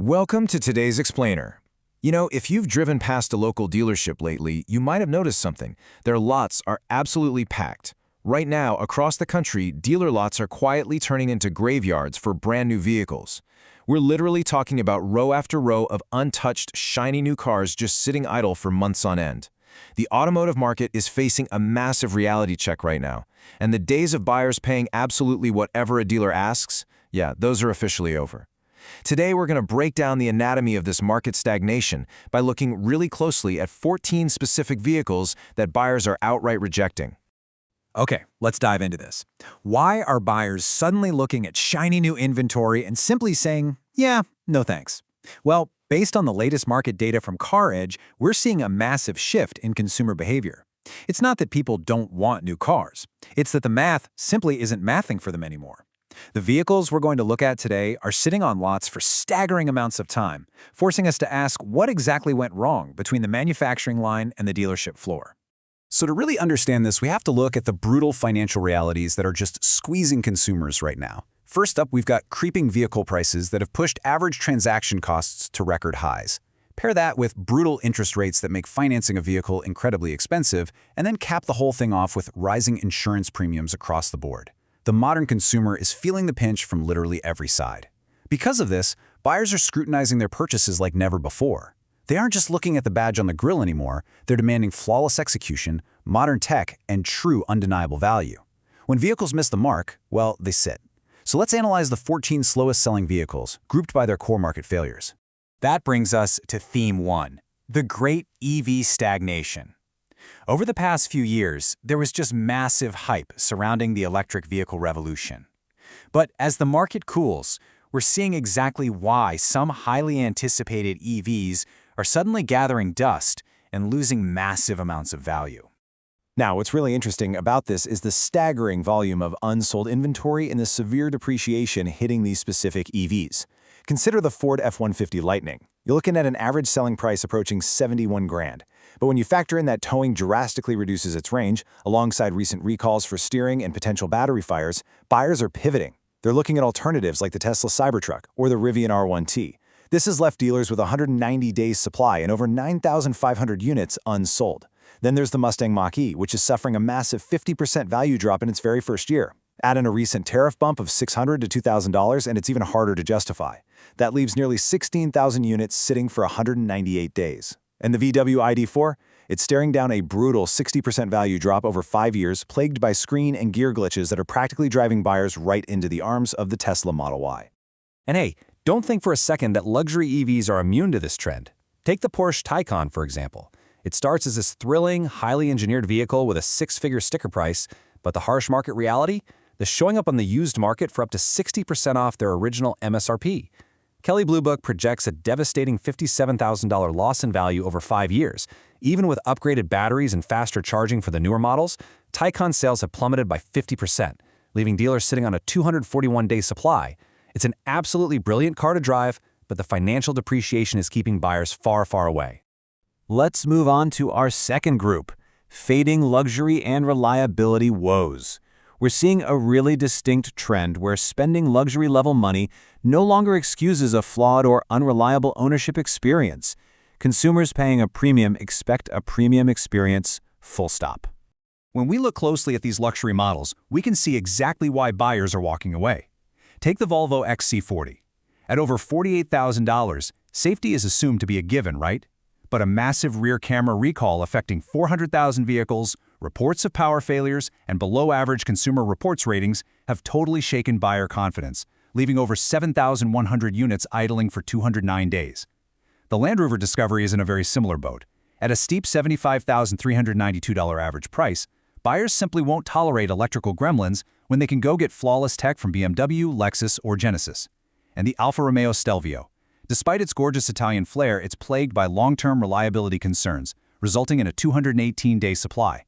Welcome to today's explainer. You know, if you've driven past a local dealership lately, you might have noticed something. Their lots are absolutely packed. Right now, across the country, dealer lots are quietly turning into graveyards for brand new vehicles. We're literally talking about row after row of untouched, shiny new cars just sitting idle for months on end. The automotive market is facing a massive reality check right now, and the days of buyers paying absolutely whatever a dealer asks, yeah, those are officially over. Today, we're going to break down the anatomy of this market stagnation by looking really closely at 14 specific vehicles that buyers are outright rejecting. Okay, let's dive into this. Why are buyers suddenly looking at shiny new inventory and simply saying, yeah, no thanks? Well, based on the latest market data from CarEdge, we're seeing a massive shift in consumer behavior. It's not that people don't want new cars. It's that the math simply isn't mathing for them anymore. The vehicles we're going to look at today are sitting on lots for staggering amounts of time, forcing us to ask what exactly went wrong between the manufacturing line and the dealership floor. So to really understand this, we have to look at the brutal financial realities that are just squeezing consumers right now. First up, we've got creeping vehicle prices that have pushed average transaction costs to record highs. Pair that with brutal interest rates that make financing a vehicle incredibly expensive, and then cap the whole thing off with rising insurance premiums across the board. The modern consumer is feeling the pinch from literally every side. Because of this, buyers are scrutinizing their purchases like never before. They aren't just looking at the badge on the grille anymore, they're demanding flawless execution, modern tech, and true undeniable value. When vehicles miss the mark, well, they sit. So let's analyze the 14 slowest-selling vehicles, grouped by their core market failures. That brings us to Theme 1, the Great EV Stagnation. Over the past few years, there was just massive hype surrounding the electric vehicle revolution. But as the market cools, we're seeing exactly why some highly anticipated EVs are suddenly gathering dust and losing massive amounts of value. Now, what's really interesting about this is the staggering volume of unsold inventory and the severe depreciation hitting these specific EVs. Consider the Ford F-150 Lightning. You're looking at an average selling price approaching 71 grand. But when you factor in that towing drastically reduces its range, alongside recent recalls for steering and potential battery fires, buyers are pivoting. They're looking at alternatives like the Tesla Cybertruck or the Rivian R1T. This has left dealers with 190 days supply and over 9,500 units unsold. Then there's the Mustang Mach-E, which is suffering a massive 50% value drop in its very first year. Add in a recent tariff bump of $600 to $2,000 and it's even harder to justify. That leaves nearly 16,000 units sitting for 198 days. And the VW ID.4? It's staring down a brutal 60% value drop over 5 years, plagued by screen and gear glitches that are practically driving buyers right into the arms of the Tesla Model Y. And hey, don't think for a second that luxury EVs are immune to this trend. Take the Porsche Taycan, for example. It starts as this thrilling, highly engineered vehicle with a six-figure sticker price, but the harsh market reality? They're showing up on the used market for up to 60% off their original MSRP. Kelley Blue Book projects a devastating $57,000 loss in value over 5 years. Even with upgraded batteries and faster charging for the newer models, Taycan sales have plummeted by 50%, leaving dealers sitting on a 241-day supply. It's an absolutely brilliant car to drive, but the financial depreciation is keeping buyers far, far away. Let's move on to our second group, fading luxury and reliability woes. We're seeing a really distinct trend where spending luxury-level money no longer excuses a flawed or unreliable ownership experience. Consumers paying a premium expect a premium experience, full stop. When we look closely at these luxury models, we can see exactly why buyers are walking away. Take the Volvo XC40. At over $48,000, safety is assumed to be a given, right? But a massive rear camera recall affecting 400,000 vehicles, reports of power failures, and below-average consumer reports ratings have totally shaken buyer confidence, leaving over 7,100 units idling for 209 days. The Land Rover Discovery is in a very similar boat. At a steep $75,392 average price, buyers simply won't tolerate electrical gremlins when they can go get flawless tech from BMW, Lexus, or Genesis. And the Alfa Romeo Stelvio. Despite its gorgeous Italian flair, it's plagued by long-term reliability concerns, resulting in a 218-day supply.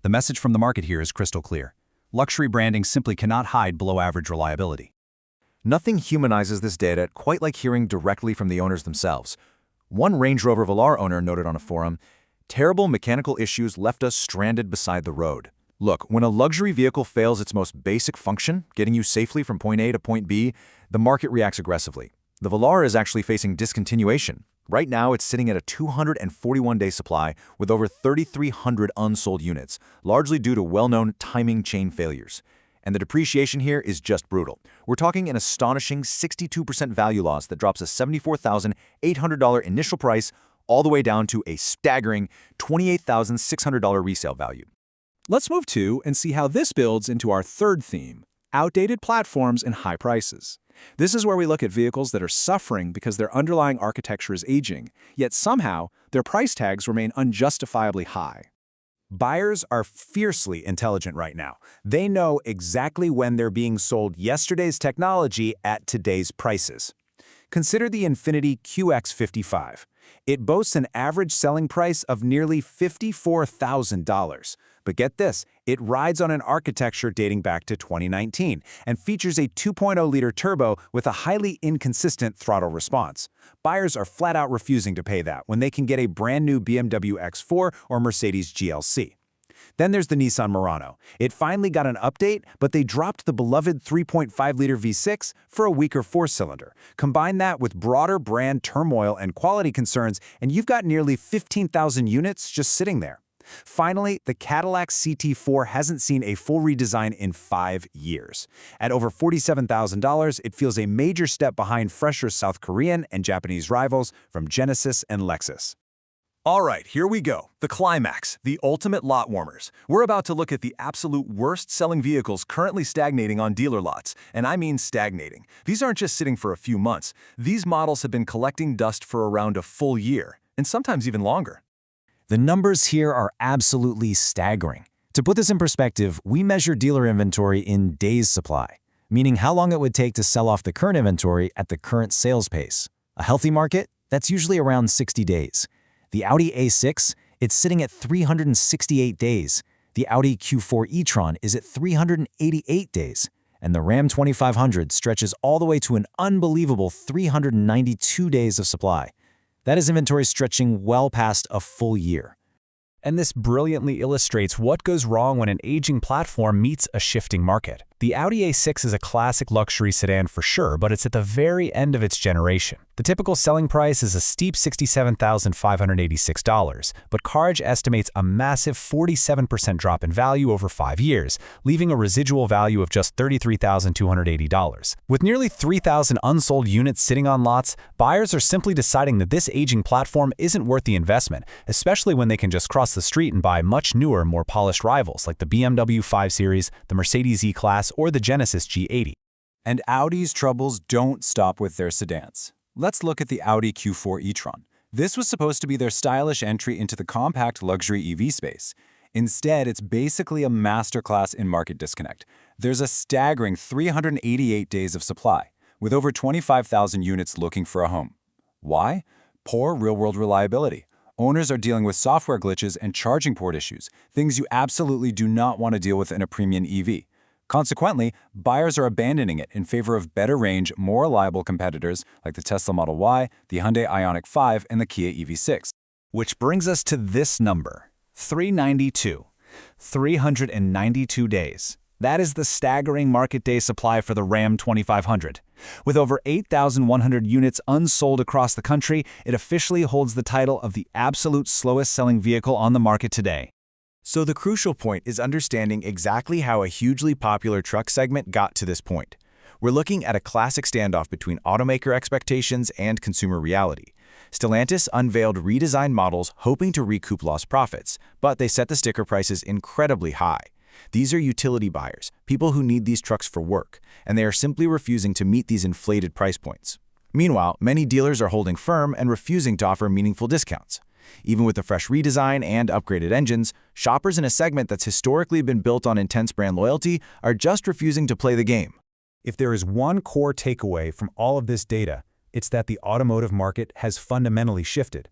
The message from the market here is crystal clear. Luxury branding simply cannot hide below-average reliability. Nothing humanizes this data quite like hearing directly from the owners themselves. One Range Rover Velar owner noted on a forum, "Terrible mechanical issues left us stranded beside the road." Look, when a luxury vehicle fails its most basic function, getting you safely from point A to point B, the market reacts aggressively. The Velar is actually facing discontinuation. Right now, it's sitting at a 241-day supply with over 3,300 unsold units, largely due to well-known timing chain failures. And the depreciation here is just brutal. We're talking an astonishing 62% value loss that drops a $74,800 initial price all the way down to a staggering $28,600 resale value. Let's move to and see how this builds into our third theme, outdated platforms and high prices. This is where we look at vehicles that are suffering because their underlying architecture is aging, yet somehow their price tags remain unjustifiably high. Buyers are fiercely intelligent right now. They know exactly when they're being sold yesterday's technology at today's prices. Consider the Infiniti QX55. It boasts an average selling price of nearly $54,000. But get this, it rides on an architecture dating back to 2019 and features a 2.0-liter turbo with a highly inconsistent throttle response. Buyers are flat out refusing to pay that when they can get a brand new BMW X4 or Mercedes GLC. Then there's the Nissan Murano. It finally got an update, but they dropped the beloved 3.5-liter V6 for a weaker four-cylinder. Combine that with broader brand turmoil and quality concerns, and you've got nearly 15,000 units just sitting there. Finally, the Cadillac CT4 hasn't seen a full redesign in 5 years. At over $47,000, it feels a major step behind fresher South Korean and Japanese rivals from Genesis and Lexus. All right, here we go. The climax, the ultimate lot warmers. We're about to look at the absolute worst-selling vehicles currently stagnating on dealer lots, and I mean stagnating. These aren't just sitting for a few months. These models have been collecting dust for around a full year, and sometimes even longer. The numbers here are absolutely staggering. To put this in perspective, we measure dealer inventory in days supply, meaning how long it would take to sell off the current inventory at the current sales pace. A healthy market, that's usually around 60 days. The Audi A6, it's sitting at 368 days. The Audi Q4 e-tron is at 388 days. And the Ram 2500 stretches all the way to an unbelievable 392 days of supply. That is inventory stretching well past a full year. And this brilliantly illustrates what goes wrong when an aging platform meets a shifting market. The Audi A6 is a classic luxury sedan for sure, but it's at the very end of its generation. The typical selling price is a steep $67,586, but CarEdge estimates a massive 47% drop in value over 5 years, leaving a residual value of just $33,280. With nearly 3,000 unsold units sitting on lots, buyers are simply deciding that this aging platform isn't worth the investment, especially when they can just cross the street and buy much newer, more polished rivals like the BMW 5 Series, the Mercedes E-Class, or the Genesis G80. And Audi's troubles don't stop with their sedans. Let's look at the Audi Q4 e-tron. This was supposed to be their stylish entry into the compact luxury EV space. Instead, it's basically a masterclass in market disconnect. There's a staggering 388 days of supply, with over 25,000 units looking for a home. Why? Poor real-world reliability. Owners are dealing with software glitches and charging port issues, things you absolutely do not want to deal with in a premium EV. Consequently, buyers are abandoning it in favor of better range, more reliable competitors like the Tesla Model Y, the Hyundai Ioniq 5, and the Kia EV6. Which brings us to this number, 392. 392 days. That is the staggering market day supply for the Ram 2500. With over 8,100 units unsold across the country, it officially holds the title of the absolute slowest-selling vehicle on the market today. So the crucial point is understanding exactly how a hugely popular truck segment got to this point. We're looking at a classic standoff between automaker expectations and consumer reality. Stellantis unveiled redesigned models hoping to recoup lost profits, but they set the sticker prices incredibly high. These are utility buyers, people who need these trucks for work, and they are simply refusing to meet these inflated price points. Meanwhile, many dealers are holding firm and refusing to offer meaningful discounts. Even with the fresh redesign and upgraded engines, shoppers in a segment that's historically been built on intense brand loyalty are just refusing to play the game. If there is one core takeaway from all of this data, it's that the automotive market has fundamentally shifted.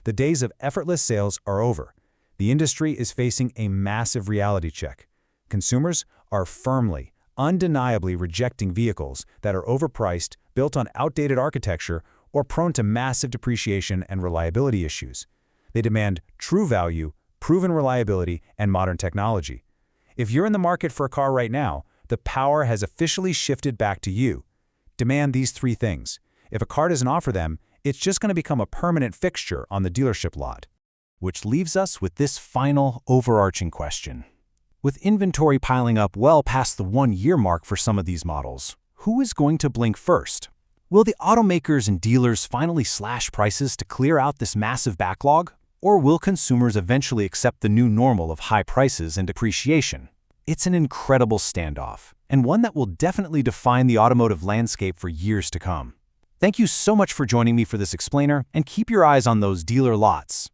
The days of effortless sales are over. The industry is facing a massive reality check. Consumers are firmly, undeniably rejecting vehicles that are overpriced, built on outdated architecture, or prone to massive depreciation and reliability issues. They demand true value, proven reliability, and modern technology. If you're in the market for a car right now, the power has officially shifted back to you. Demand these 3 things. If a car doesn't offer them, it's just going to become a permanent fixture on the dealership lot. Which leaves us with this final overarching question. With inventory piling up well past the 1-year mark for some of these models, who is going to blink first? Will the automakers and dealers finally slash prices to clear out this massive backlog? Or will consumers eventually accept the new normal of high prices and depreciation? It's an incredible standoff, and one that will definitely define the automotive landscape for years to come. Thank you so much for joining me for this explainer, and keep your eyes on those dealer lots.